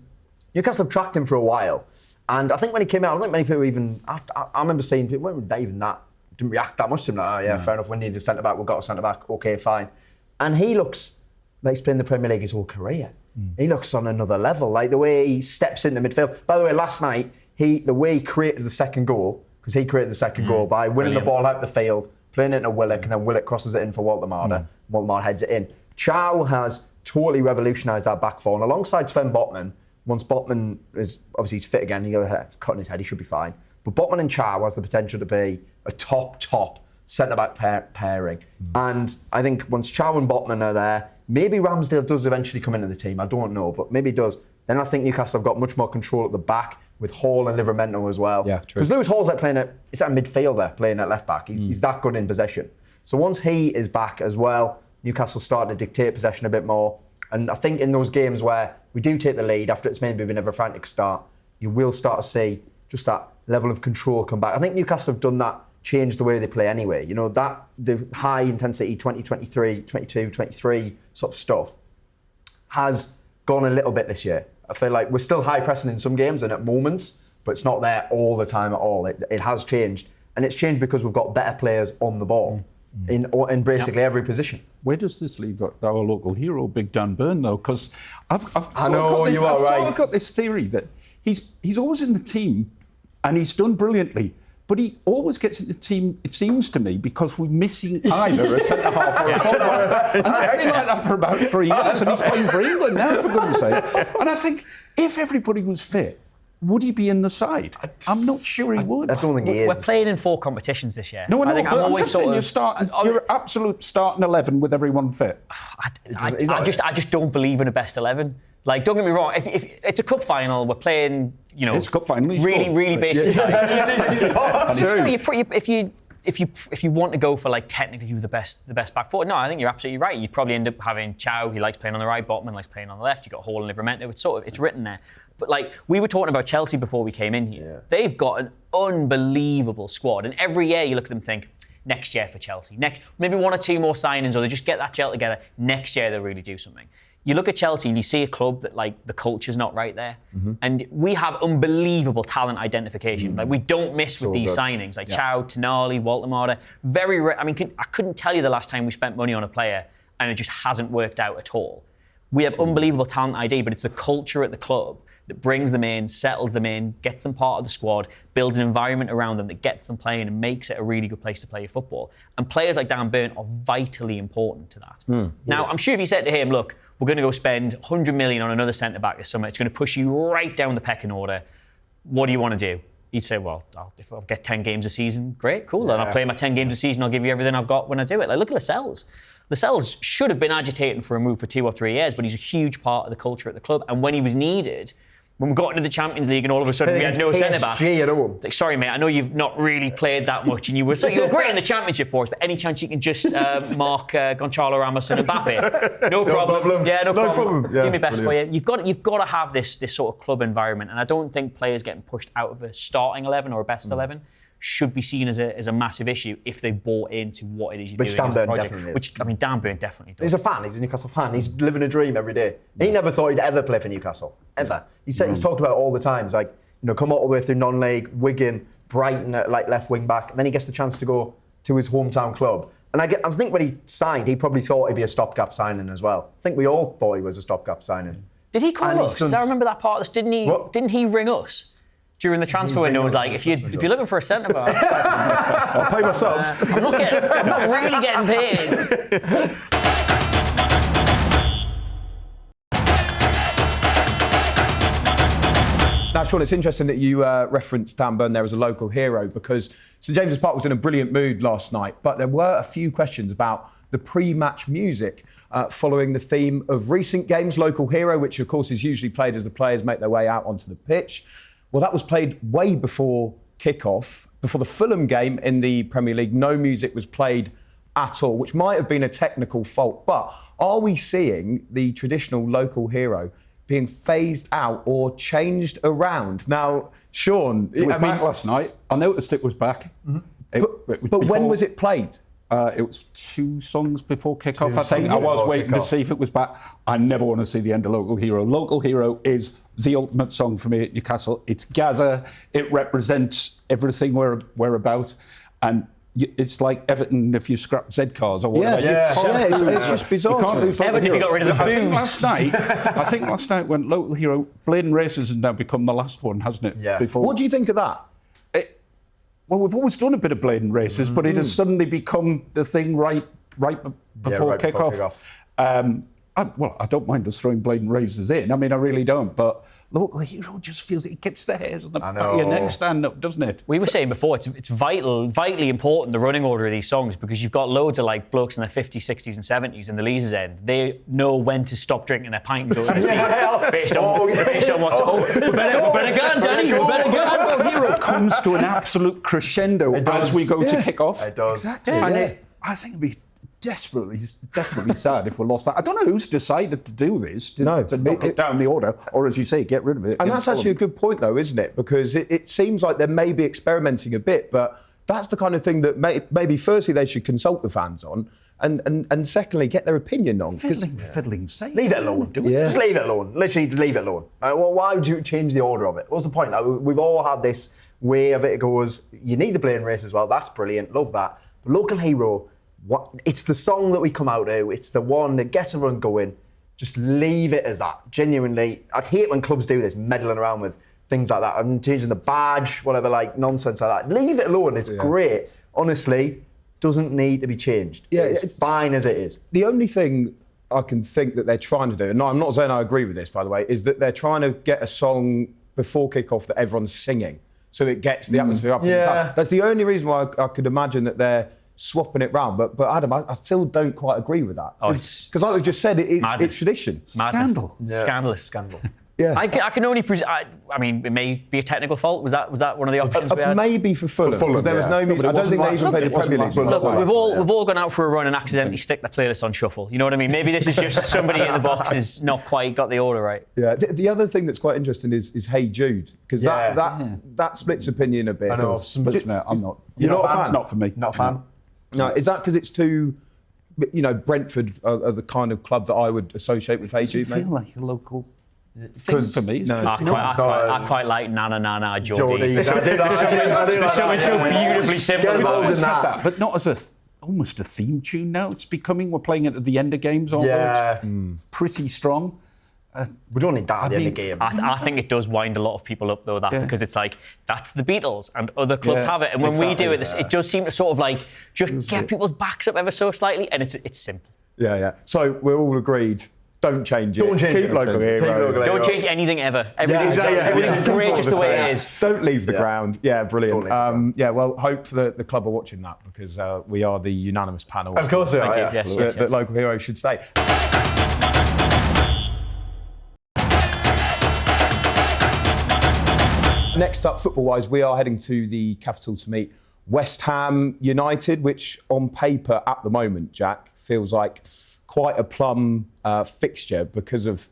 Newcastle have tracked him for a while. And I think when he came out, I don't think many people even... I remember seeing people, weren't even that... Didn't react that much to him. Like, fair enough, we need a centre-back, we've got a centre-back, OK, fine. And he looks like he's playing the Premier League his whole career. He looks on another level. Like the way he steps into midfield. By the way, last night, the way he created the second goal, because he created the second goal by winning the ball out the field, playing it into Willock, and then Willock crosses it in for Walter-Marda. Walter-Marda heads it in. Chow has totally revolutionised that back four. And alongside Sven Botman, once Botman is, obviously he's fit again, you go cutting his head, he should be fine. But Botman and Chow has the potential to be a top centre-back pairing. And I think once Chow and Botman are there, maybe Ramsdale does eventually come into the team, I don't know, but maybe he does. Then I think Newcastle have got much more control at the back with Hall and Livramento as well. Yeah, true. Because Lewis Hall's like he's a midfielder playing at left back. He's that good in possession. So once he is back as well, Newcastle starting to dictate possession a bit more. And I think in those games where we do take the lead after it's maybe been a frantic start, you will start to see just that level of control come back. I think Newcastle have done that, changed the way they play anyway. You know, that the high intensity 2023, 22, 23 sort of stuff has gone a little bit this year. I feel like we're still high pressing in some games and at moments, but it's not there all the time at all. It has changed. And it's changed because we've got better players on the ball in basically every position. Where does this leave our local hero, Big Dan Burn, though? Because I've sort of got this theory that he's always in the team and he's done brilliantly, but he always gets in the team, it seems to me, because we're missing either a centre-half or a forward. And that's been like that for about 3 years, and he's playing for England now, for goodness sake. And I think, if everybody was fit, would he be in the side? I'm not sure he would. I don't think he is. We're playing in 4 competitions this year. No, I think but I'm always just saying you're absolute starting 11 with everyone fit. I just don't believe in a best 11. Like, don't get me wrong. If it's a cup final, we're playing. You know, it's a cup final. Really basic. If you want to go for like technically the best back four, no, I think you're absolutely right. You probably end up having Chow. He likes playing on the right. Botman likes playing on the left. You got Hall and Livramento. It's written there. But like we were talking about Chelsea before we came in here. Yeah. They've got an unbelievable squad, and every year you look at them and think, next year for Chelsea, maybe 1 or 2 more signings, or they just get that gel together. Next year they'll really do something. You look at Chelsea and you see a club that like the culture's not right there, and we have unbelievable talent identification. Like we don't miss with these signings, like Chow, Tonali, Walter-Marda. I couldn't tell you the last time we spent money on a player and it just hasn't worked out at all. We have unbelievable talent ID, but it's the culture at the club that brings them in, settles them in, gets them part of the squad, builds an environment around them that gets them playing and makes it a really good place to play your football. And players like Dan Burn are vitally important to that. Now, I'm sure if you said to him, look, we're going to go spend 100 million on another centre-back this summer, it's going to push you right down the pecking order, what do you want to do? You'd say, well, if I'll get 10 games a season, great, cool. Then I'll play my 10 games a season, I'll give you everything I've got when I do it. Like, look at Lascelles. Lascelles should have been agitating for a move for 2 or 3 years, but he's a huge part of the culture at the club. And when he was needed, when we got into the Champions League and all of a sudden we had no centre-backs. Like, sorry, mate, I know you've not really played that much and you were great in the Championship for us, but any chance you can just mark Gonçalo Ramos and Mbappe? No problem. Yeah, no problem. Yeah, do me best for you. You've got to have this sort of club environment, and I don't think players getting pushed out of a starting 11 or a best 11 should be seen as a massive issue if they've bought into what it is you're doing as a project. Which, I mean, Dan Burn definitely does. He's a fan. He's a Newcastle fan. He's living a dream every day. He never thought he'd ever play for Newcastle. Ever. He's talked about it all the time. He's like, you know, come all the way through non-league, Wigan, Brighton at like left wing back. And then he gets the chance to go to his hometown club. And I think when he signed, he probably thought he'd be a stopgap signing as well. I think we all thought he was a stopgap signing. Did he call us? Did I remember that part of this? Didn't he ring us? During the transfer window, was like, if you're looking for a centre back, I'll pay myself. I'm not really getting paid. Now, Shaun, it's interesting that you referenced Dan Burn there as a local hero, because St James's Park was in a brilliant mood last night, but there were a few questions about the pre-match music following the theme of recent games, Local Hero, which of course is usually played as the players make their way out onto the pitch. Well, that was played way before kick-off. Before the Fulham game in the Premier League, no music was played at all, which might have been a technical fault. But are we seeing the traditional local hero being phased out or changed around? Now, Shaun, it was back last night. I noticed it was back. Mm-hmm. But when was it played? It was 2 songs before kick-off. I think I was waiting to see if it was back. I never want to see the end of Local Hero. Local Hero is the ultimate song for me at Newcastle. It's Gaza. It represents everything we're about. And it's like Everton if you scrap Z cars or whatever. It's just bizarre. You can't lose Everton if you got rid of the booze. I think last night when Local Hero, Bladen Races has now become the last one, hasn't it? Yeah. Before. What do you think of that? Well, we've always done a bit of Bladen Races, but it has suddenly become the thing right before kick-off. I don't mind us throwing Bladen Races in. I mean, I really don't. But Local Hero just feels it gets the hairs on the back of your neck stand up, doesn't it? We were saying before, it's vitally important, the running order of these songs, because you've got loads of like blokes in their 50s, 60s and 70s in the Leazes end. They know when to stop drinking their pint and go to the seat based on what's... we better go on, Danny, we better go on. Local Hero comes to an absolute crescendo as we go to kick off. It does. Exactly. And I think it'd be desperately sad if we lost that. I don't know who's decided to do this, to knock it down the order, or as you say, get rid of it. And that's actually a good point, though, isn't it? Because it seems like they may be experimenting a bit, but that's the kind of thing that maybe firstly they should consult the fans on, and secondly get their opinion on. Fiddling sake. Leave it alone. Just leave it alone. Literally, leave it alone. Well, why would you change the order of it? What's the point? Like, we've all had this way of it. It goes, you need the Bladen Race as well. That's brilliant. Love that. But Local Hero, it's the song that we come out to. It's the one that gets everyone going. Just leave it as that. Genuinely, I'd hate when clubs do this, meddling around with things like that. I'm changing the badge, whatever, like nonsense like that. Leave it alone. It's great. Honestly, doesn't need to be changed. Yeah, it's fine as it is. The only thing I can think that they're trying to do, and I'm not saying I agree with this, by the way, is that they're trying to get a song before kick-off that everyone's singing, so it gets the atmosphere up. Yeah. That's the only reason why I could imagine that they're swapping it round. But Adam, I still don't quite agree with that. Because like we've just said, it's tradition. Scandal. Yeah. Scandal. Yeah. I can only presume. I mean, it may be a technical fault. Was that one of the options we had? Maybe for Fulham, because there was no music. I don't think they even played the Premier League. Look, we've all gone out for a run and accidentally stick the playlist on shuffle. You know what I mean? Maybe this is just somebody in the box has not quite got the order right. Yeah. The other thing that's quite interesting is Hey Jude, because that splits opinion a bit. I know. I'm not. You're not a fan? It's not for me. Not a fan. No, is that because it's too? Brentford are the kind of club that I would associate with Hey Jude, mate. Feel like a local thing for me. No. I quite like Na Geordie. I do. Something so beautifully simple about it. That, but not as almost a theme tune now. It's becoming, we're playing it at the end of games, aren't we? It's pretty strong. We don't need that at the end of games. I think it does wind a lot of people up, though, because it's like, that's the Beatles and other clubs have it. And when we do it, it does seem to sort of like just get people's backs up ever so slightly, and it's simple. Yeah. So we're all agreed. Don't change it. Don't change Keep it. Local Hero. Don't change anything ever. Everything's great just the way it is. Don't leave the ground. Yeah, brilliant. Well, hope that the club are watching that, because we are the unanimous panel. Of course they are. Yes. That Local Hero should stay. Next up, football-wise, we are heading to the capital to meet West Ham United, which on paper at the moment, Jack, feels like quite a plum fixture because of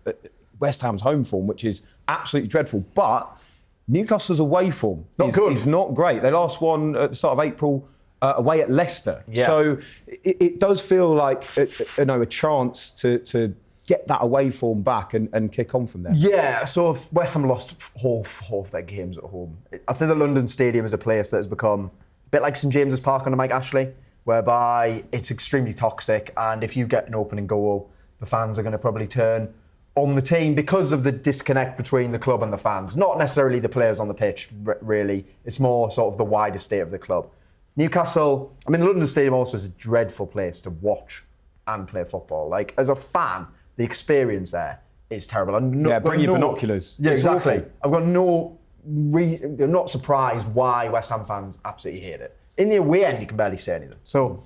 West Ham's home form, which is absolutely dreadful. But Newcastle's away form is not great. They last won at the start of April away at Leicester. Yeah. So it does feel like a chance to get that away form back and kick on from there. Yeah, so if West Ham lost half their games at home, I think the London Stadium is a place that has become a bit like St James's Park under Mike Ashley, whereby it's extremely toxic, and if you get an opening goal, the fans are going to probably turn on the team because of the disconnect between the club and the fans. Not necessarily the players on the pitch, really. It's more sort of the wider state of the club. Newcastle, the London Stadium also is a dreadful place to watch and play football. Like, as a fan, the experience there is terrible. Bring your binoculars. Yeah, exactly. I'm not surprised why West Ham fans absolutely hate it. In the away end, you can barely say anything. So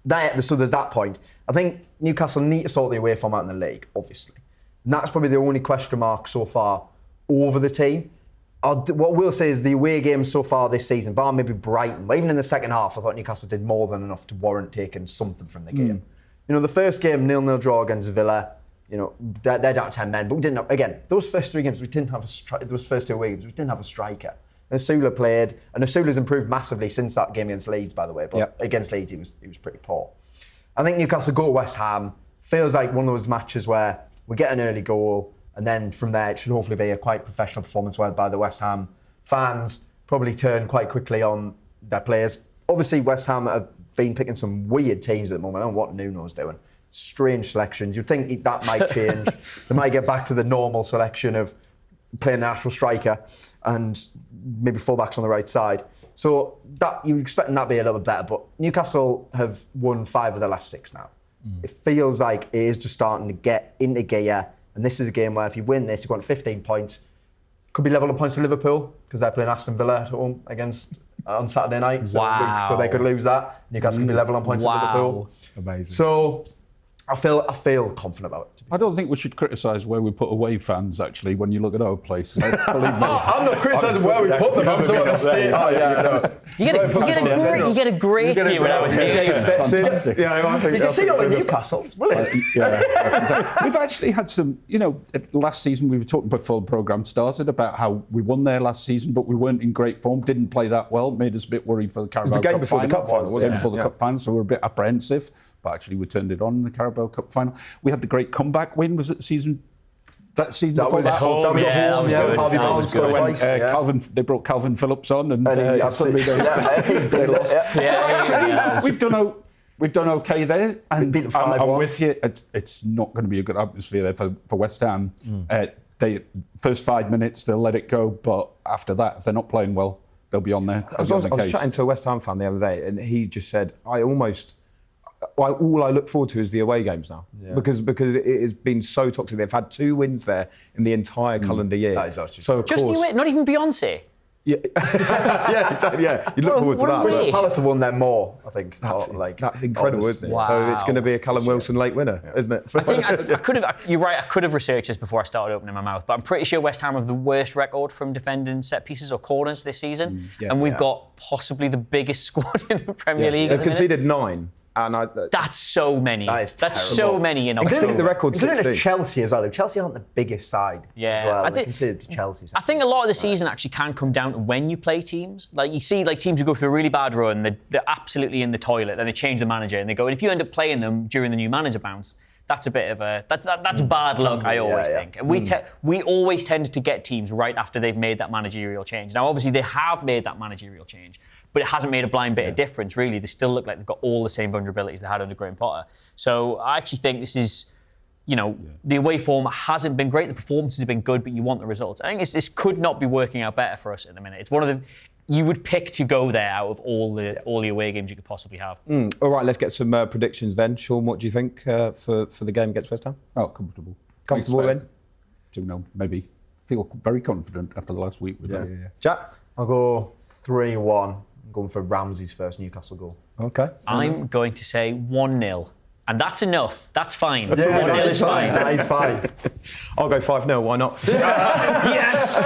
there's that point. I think Newcastle need to sort the away form out in the league, obviously. And that's probably the only question mark so far over the team. What we'll say is the away games so far this season, bar maybe Brighton, but even in the second half, I thought Newcastle did more than enough to warrant taking something from the game. You know, the first game, 0-0 draw against Villa, you know, they're down to 10 men, but we didn't have, again, those first 3 games, we didn't have those first 2 away games, we didn't have a striker. And Osula played, and Osula's improved massively since that game against Leeds, by the way, but against Leeds, he was pretty poor. I think Newcastle go to West Ham, feels like one of those matches where we get an early goal, and then from there, it should hopefully be a quite professional performance by the West Ham fans, probably turn quite quickly on their players. Obviously, West Ham have been picking some weird teams at the moment. I don't know what Nuno's doing. Strange selections. You'd think that might change. They might get back to the normal selection of playing an actual striker and maybe fullbacks on the right side. So that you're expecting that to be a little bit better. But Newcastle have won 5 of their last 6 now. It feels like it is just starting to get into gear. And this is a game where if you win this, you've got 15 points. Could be level of points to Liverpool because they're playing Aston Villa at home on Saturday night. So they could lose that. Newcastle could be level on points to Liverpool. Amazing. So I feel confident about it. I don't think we should criticise where we put away fans, actually, when you look at our place. Believe me. I'm not criticising where we put them. I'm talking about the state. Oh, yeah, You get a great view when I was here. Fantastic. You can see all in Newcastle. It's brilliant. We've actually had some, last season we were talking before the programme started about how we won there last season, but we weren't in great form, didn't play that well, made us a bit worried for the Carabao Cup. It was the game before the Cup final, wasn't it? Before the Cup final, so we were a bit apprehensive, but actually we turned it on in the Carabao Cup final. We had the great comeback win, was it that season before that? That was a home, Harvey Barnes scored twice. They brought Calvin Phillips on and suddenly they lost. So actually, we've done okay there, and beat them 5-1. I'm with you. It's not going to be a good atmosphere there for West Ham. They first 5 minutes they'll let it go, but after that, if they're not playing well, they'll be on there. I was chatting to a West Ham fan the other day, and he just said, all I look forward to is the away games now, because it has been so toxic. They've had 2 wins there in the entire calendar year. That is actually so. Just you win, not even Beyonce. Yeah, exactly. Yeah, you look forward to that. What Palace have won them more, I think. That's incredible, isn't it? Wow. So it's going to be a Callum Wilson late winner, isn't it? I think I could have. You're right. I could have researched this before I started opening my mouth, but I'm pretty sure West Ham have the worst record from defending set pieces or corners this season, and we've got possibly the biggest squad in the Premier League. They've conceded 9. That's so many. That's so many in I think the record's 16. Including Chelsea as well. Chelsea aren't the biggest side as well. They considered Chelsea. I think a lot of the season actually can come down to when you play teams. Like you see, teams who go through a really bad run, they're absolutely in the toilet, and they change the manager, and they go. And if you end up playing them during the new manager bounce, that's a bit of that's bad luck. I always think, and we always tended to get teams right after they've made that managerial change. Now, obviously, they have made that managerial change, but it hasn't made a blind bit of difference, really. They still look like they've got all the same vulnerabilities they had under Graham Potter. So I actually think this is, the away form hasn't been great. The performances have been good, but you want the results. I think this could not be working out better for us at the minute. It's one of the you would pick to go there out of all the away games you could possibly have. All right, let's get some predictions then. Shaun, what do you think for the game against West Ham? Oh, comfortable. Comfortable win? 2-0, maybe. Feel very confident after the last week with that. Jack? I'll go 3-1. I'm going for Ramsey's first Newcastle goal. Okay. I'm going to say 1-0. And that's enough. That's fine. 1-0 is fine. That is fine. I'll go 5-0, why not? Yes!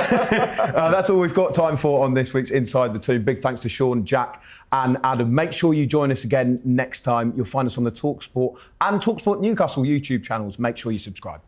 That's all we've got time for on this week's Inside the Toon. Big thanks to Shaun, Jack and Adam. Make sure you join us again next time. You'll find us on the talkSPORT and talkSPORT Newcastle YouTube channels. Make sure you subscribe.